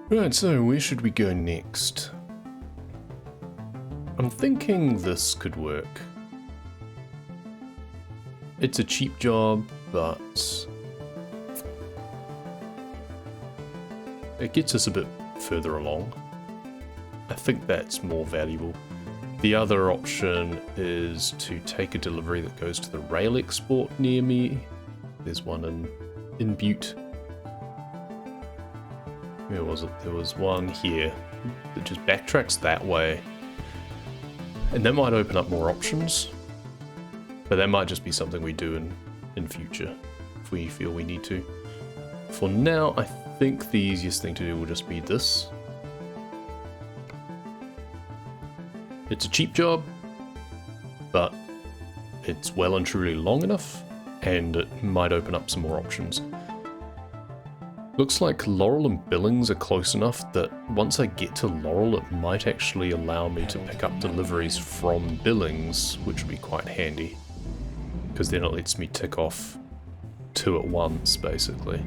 Right, so where should we go next? I'm thinking this could work. It's a cheap job, but it gets us a bit further along. I think that's more valuable. The other option is to take a delivery that goes to the rail export near me. There's one in Butte. Where was it? There was one here that just backtracks that way. And that might open up more options. But that might just be something we do in future, if we feel we need to. For now, I think the easiest thing to do will just be this. It's a cheap job, but it's well and truly long enough, and it might open up some more options. Looks like Laurel and Billings are close enough that once I get to Laurel, it might actually allow me to pick up deliveries from Billings, which would be quite handy. Because then it lets me tick off 2 at once, basically.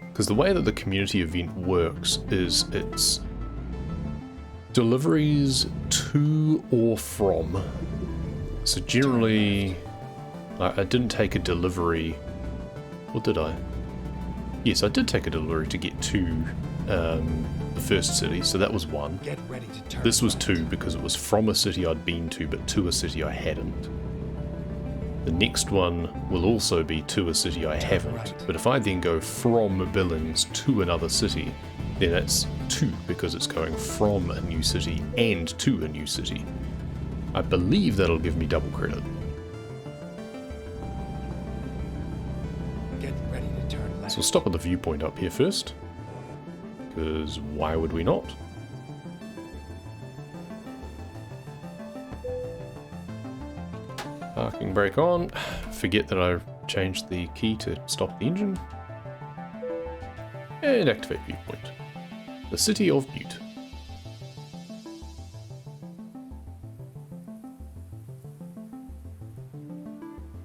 Because the way that the community event works is it's deliveries to or from. So generally, I didn't take a delivery. Or did I? Yes, I did take a delivery to get to the first city, so that was 1. Get ready to turn This was left. 2 because it was from a city I'd been to, but to a city I hadn't. The next one will also be to a city I haven't, right. but if I then go from Billings to another city, then that's 2 because it's going from a new city and to a new city. I believe that'll give me double credit. Get ready to turn left. So we'll stop at the viewpoint up here first, because why would we not? Parking brake on. Forget that I changed the key to stop the engine. And activate viewpoint. The city of Butte.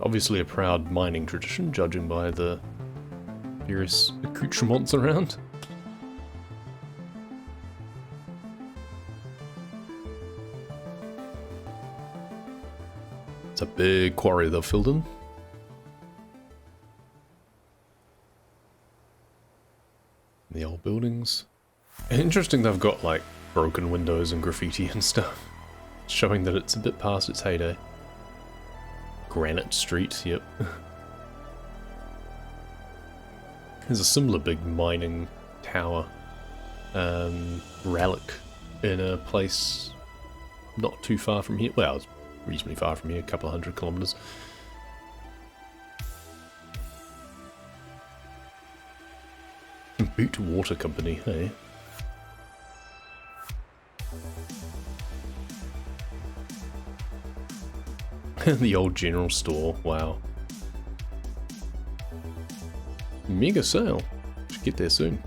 Obviously a proud mining tradition, judging by the various accoutrements around. It's a big quarry they've filled in. The old buildings. Interesting they've got like broken windows and graffiti and stuff, showing that it's a bit past its heyday. Granite Street, yep. There's a similar big mining tower relic in a place not too far from here. Well, it's reasonably far from here, a couple of 100 kilometers. Butte Water Company, hey? The old general store, wow. Mega sale. Should get there soon.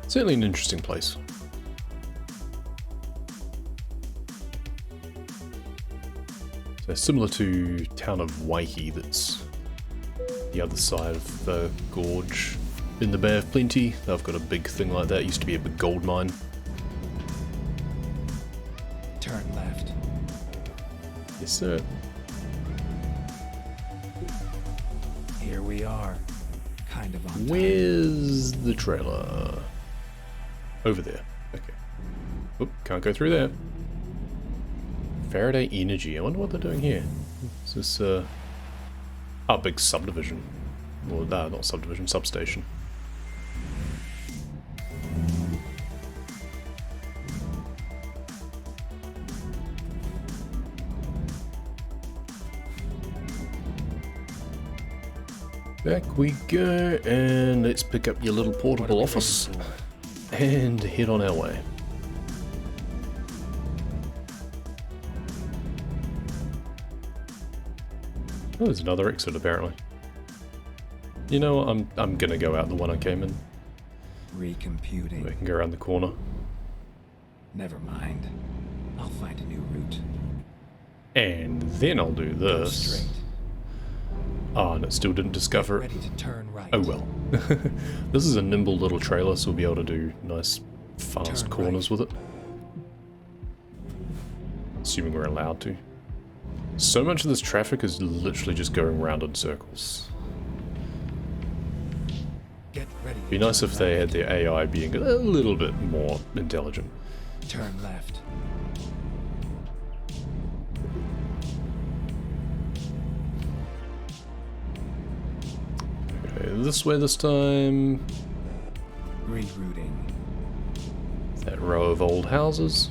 Certainly an interesting place. So similar to town of Waihee, that's the other side of the gorge in the Bay of Plenty. They've got a big thing like that. It used to be a big gold mine. Turn left. Yes, sir. Here we are. Kind of on time. Where's the trailer? Over there. Okay. Oop, can't go through there. Faraday Energy. I wonder what they're doing here. Is this oh, big subdivision. Well, no, not subdivision, substation. Back we go, and let's pick up your little portable office and head on our way. Oh, there's another exit apparently. You know what, I'm gonna go out the one I came in. Recomputing. We can go around the corner. Never mind. I'll find a new route. And then I'll do Go this. straight. Oh, and it still didn't discover it. Ready to turn right. Oh well. This is a nimble little trailer, so we'll be able to do nice fast Turn corners with it. Assuming we're allowed to. So much of this traffic is literally just going round in circles. Get ready. Be nice if they had their AI being a little bit more intelligent. Turn left. Okay, this way this time. Rerouting. That row of old houses.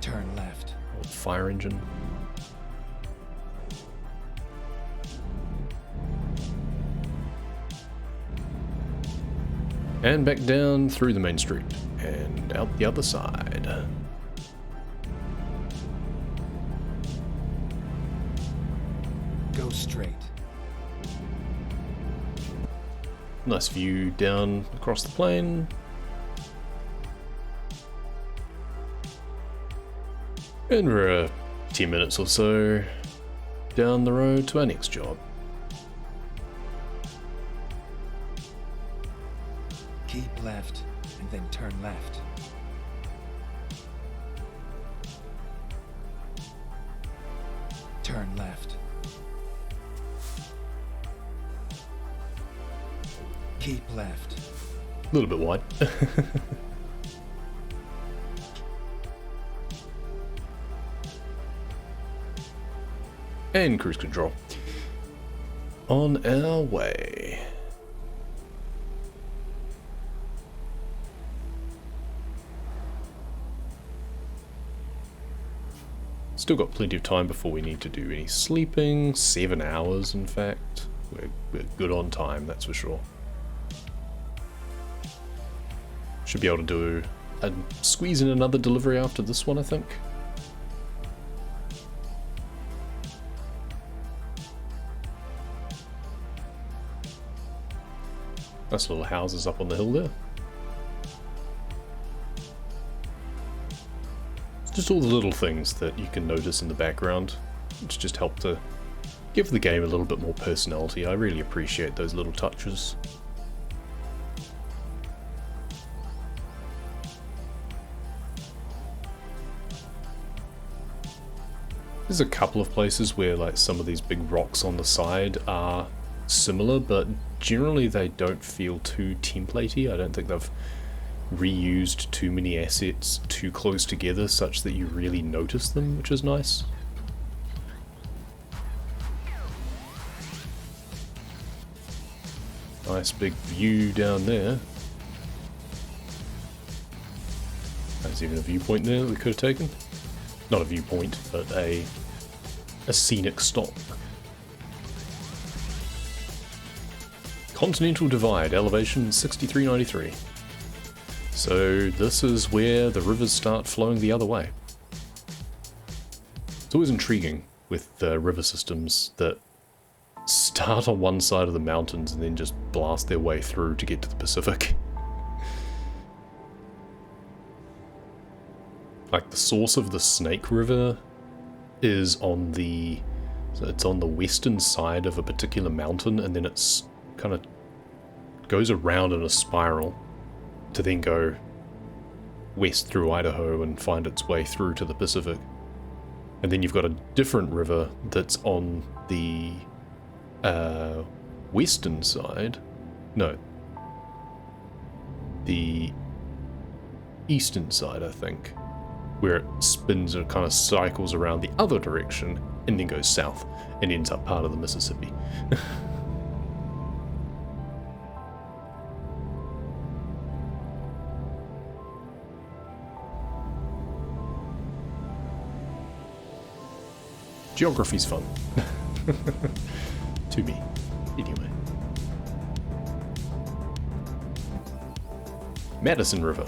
Turn left. Old fire engine. And back down through the main street. And out the other side. Go straight. Nice view down across the plain. And we're 10 minutes or so down the road to our next job. Keep left and then turn left. Turn left. Keep left. A little bit wide. And cruise control. On our way. Still got plenty of time before we need to do any sleeping. 7 hours, in fact. We're good on time, that's for sure. Should be able to do squeeze in another delivery after this one, I think. Nice little houses up on the hill there. It's just all the little things that you can notice in the background, which just help to give the game a little bit more personality. I really appreciate those little touches. There's a couple of places where like some of these big rocks on the side are similar, but generally they don't feel too templatey. I don't think they've reused too many assets too close together such that you really notice them, which is nice. Nice big view down there. There's even a viewpoint there that we could have taken. Not a viewpoint, but a scenic stop. Continental Divide, elevation 6393. So this is where the rivers start flowing the other way. It's always intriguing with river systems that start on one side of the mountains and then just blast their way through to get to the Pacific. Like the source of the Snake River is on the, so it's on the western side of a particular mountain, and then it's kind of goes around in a spiral to then go west through Idaho and find its way through to the Pacific. And then you've got a different river that's on the western side. No. The eastern side, I think. Where it spins and kind of cycles around the other direction and then goes south and ends up part of the Mississippi. Geography's fun. To me. Anyway. Madison River.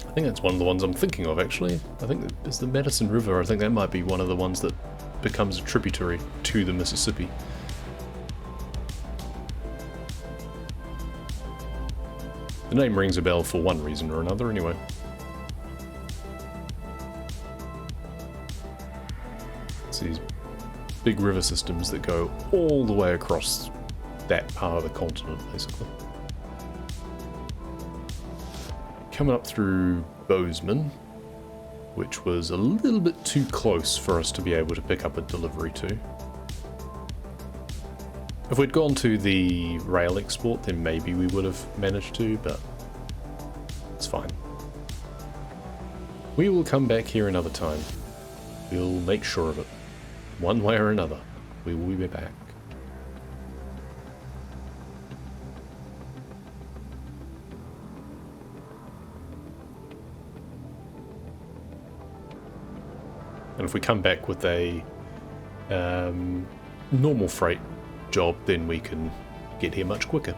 I think that's one of the ones I'm thinking of, actually. I think it's the Madison River. I think that might be one of the ones that becomes a tributary to the Mississippi. The name rings a bell for one reason or another, anyway. It's these big river systems that go all the way across that part of the continent, basically. Coming up through Bozeman, which was a little bit too close for us to be able to pick up a delivery to. If we'd gone to the rail export, then maybe we would have managed to, but it's fine. We will come back here another time. We'll make sure of it. One way or another, we will be back. And if we come back with a normal freight job, then we can get here much quicker.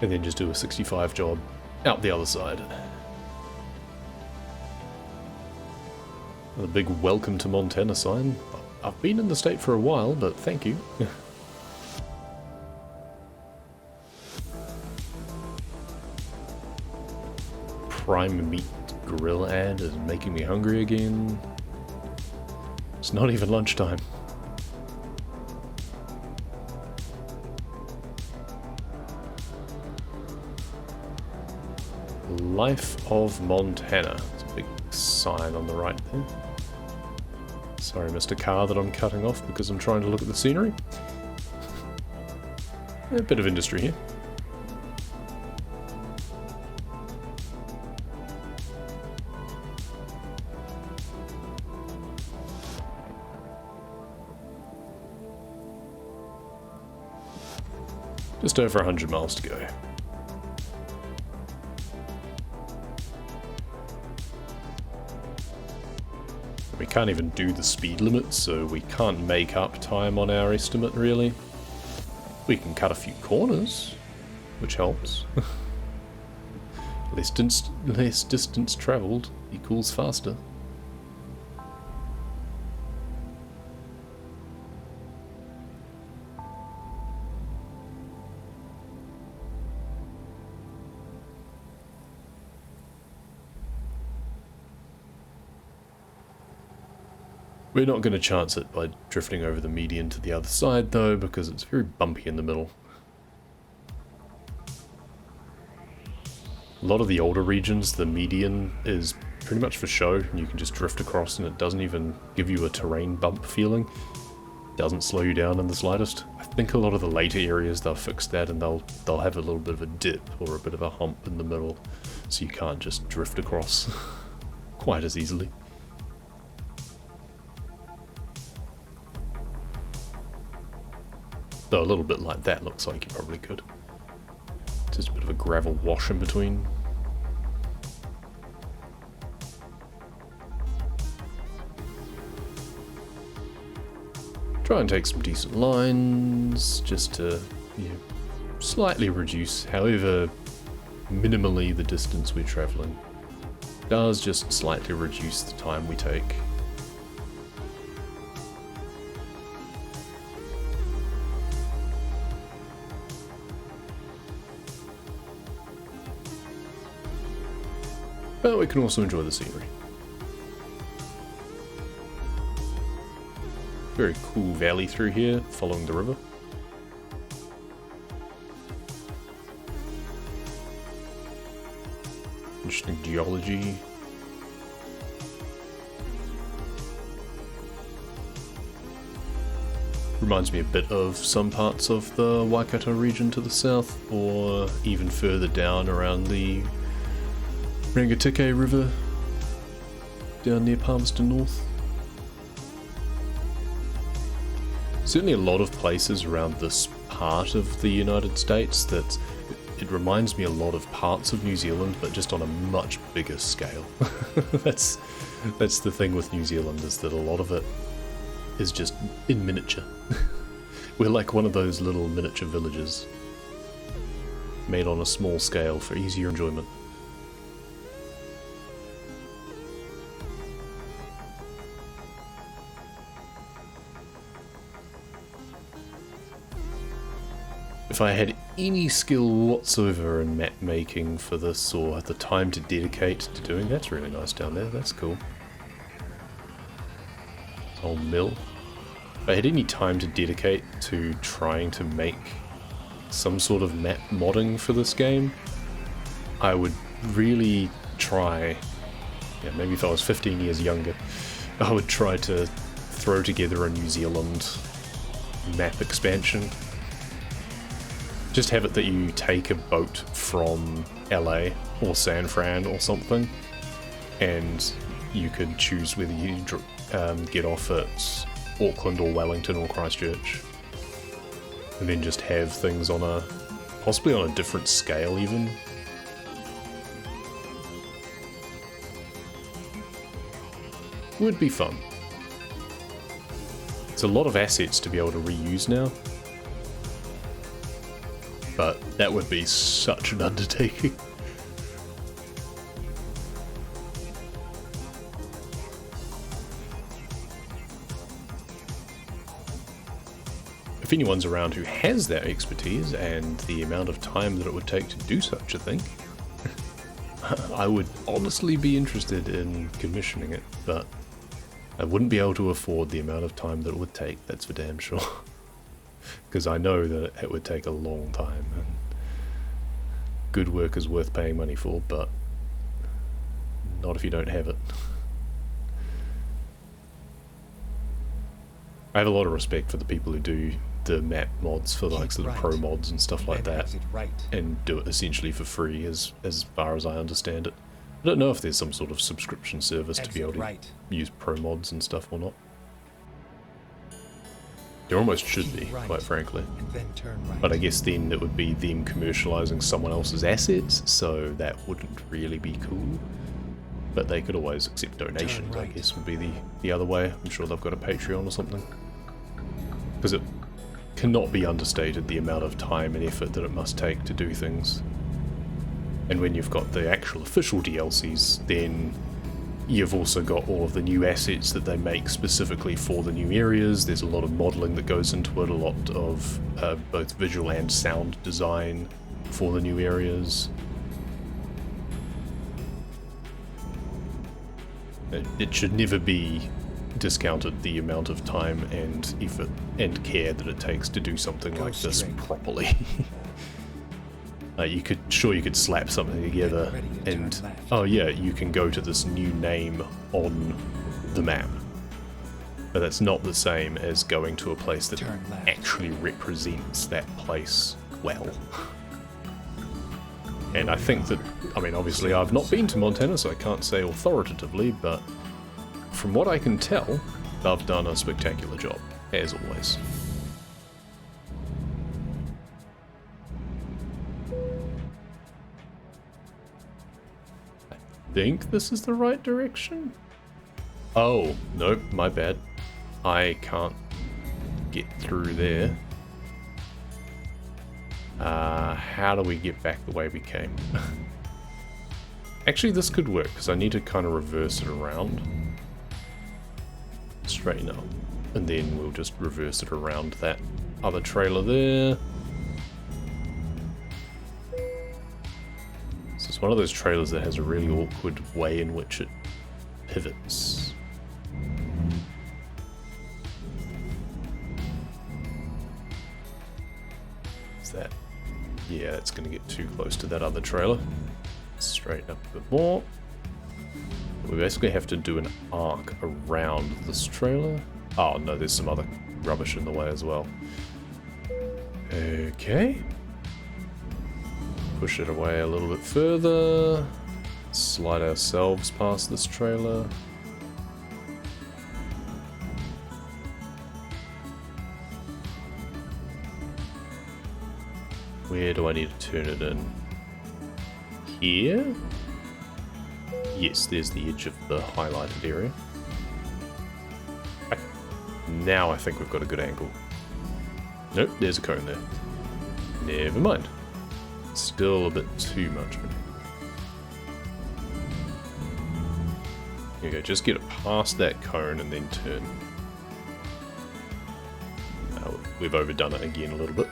And then just do a 65 job out the other side. A big welcome to Montana sign. I've been in the state for a while, but thank you. Prime meat grill ad is making me hungry again. It's not even lunchtime. Life of Montana. It's a big sign on the right there. Sorry, Mr. Car, that I'm cutting off because I'm trying to look at the scenery. A bit of industry here. Just over 100 miles to go. We can't even do the speed limit, so we can't make up time on our estimate, really. We can cut a few corners, which helps. Less distance travelled equals faster. We're not going to chance it by drifting over the median to the other side, though, because it's very bumpy in the middle. A lot of the older regions, the median is pretty much for show, and you can just drift across and it doesn't even give you a terrain bump feeling. It doesn't slow you down in the slightest. I think a lot of the later areas, they'll fix that and they'll have a little bit of a dip or a bit of a hump in the middle, so you can't just drift across quite as easily. Though a little bit like that looks like you probably could. Just a bit of a gravel wash in between. Try and take some decent lines, just to slightly reduce, however minimally the distance we're travelling. Does just slightly reduce the time we take. But we can also enjoy the scenery. Very cool valley through here, following the river. Interesting geology. Reminds me a bit of some parts of the Waikato region to the south, or even further down around the Rangitikei River, down near Palmerston North. Certainly a lot of places around this part of the United States that it reminds me a lot of parts of New Zealand, but just on a much bigger scale. That's the thing with New Zealand, is that a lot of it is just in miniature. We're like one of those little miniature villages made on a small scale for easier enjoyment. if I had any skill whatsoever in map making for this, or the time to dedicate to doing, that's really nice down there, that's cool. Old mill. If I had any time to dedicate to trying to make some sort of map modding for this game, I would really try, yeah, maybe if I was 15 years younger, I would try to throw together a New Zealand map expansion. Just have it that you take a boat from LA or San Fran or something, and you could choose whether you get off at Auckland or Wellington or Christchurch, and then just have things on a, possibly on a different scale even. Would be fun. It's a lot of assets to be able to reuse now, but that would be such an undertaking. If anyone's around who has that expertise and the amount of time that it would take to do such a thing, I would honestly be interested in commissioning it, but I wouldn't be able to afford the amount of time that it would take, that's for damn sure. Because I know that it would take a long time, and good work is worth paying money for, but not if you don't have it. I have a lot of respect for the people who do the map mods for like sort of pro mods and stuff like that, and do it essentially for free as far as I understand it. I don't know if there's some sort of subscription service to be able to use pro mods and stuff or not. There almost should be, quite frankly. But I guess then it would be them commercializing someone else's assets, so that wouldn't really be cool. But they could always accept donations, I guess, would be the other way. I'm sure they've got a Patreon or something. Because it cannot be understated the amount of time and effort that it must take to do things. And when you've got the actual official DLCs, then you've also got all of the new assets that they make specifically for the new areas. There's a lot of modelling that goes into it, a lot of both visual and sound design for the new areas. It should never be discounted the amount of time and effort and care that it takes to do something like this properly. You could slap something together and, oh yeah, you can go to this new name on the map. But that's not the same as going to a place that actually represents that place well. And I think that, I mean, obviously I've not been to Montana, so I can't say authoritatively, but from what I can tell, they've done a spectacular job, as always. I think this is the right direction? Oh, nope, my bad. I can't get through there. How do we get back the way we came? Actually, this could work, because I need to kind of reverse it around. Straighten up. And then we'll just reverse it around that other trailer there. So it's one of those trailers that has a really awkward way in which it pivots. Is that? Yeah, it's going to get too close to that other trailer. Straighten up a bit more. We basically have to do an arc around this trailer. Oh no, there's some other rubbish in the way as well. Okay. Push it away a little bit further. Slide ourselves past this trailer. Where do I need to turn it in? Here? Yes, there's the edge of the highlighted area. Okay. Now I think we've got a good angle. Nope, there's a cone there. Never mind. Still a bit too much. Here we go, just get it past that cone and then turn. We've overdone it again a little bit.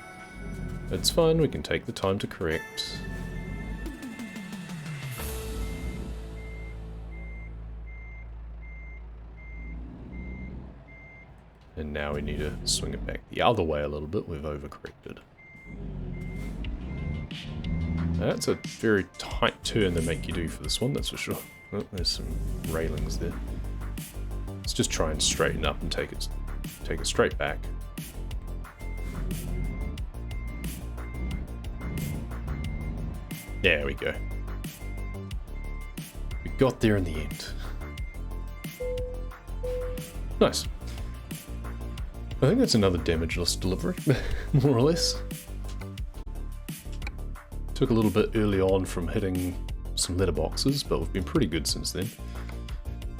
It's fine, we can take the time to correct. And now we need to swing it back the other way a little bit. We've overcorrected. That's a very tight turn they make you do for this one, that's for sure. Oh, there's some railings there. Let's just try and straighten up and take it straight back. There we go. We got there in the end. Nice. I think that's another damageless delivery, more or less. Took a little bit early on from hitting some letterboxes, but we've been pretty good since then.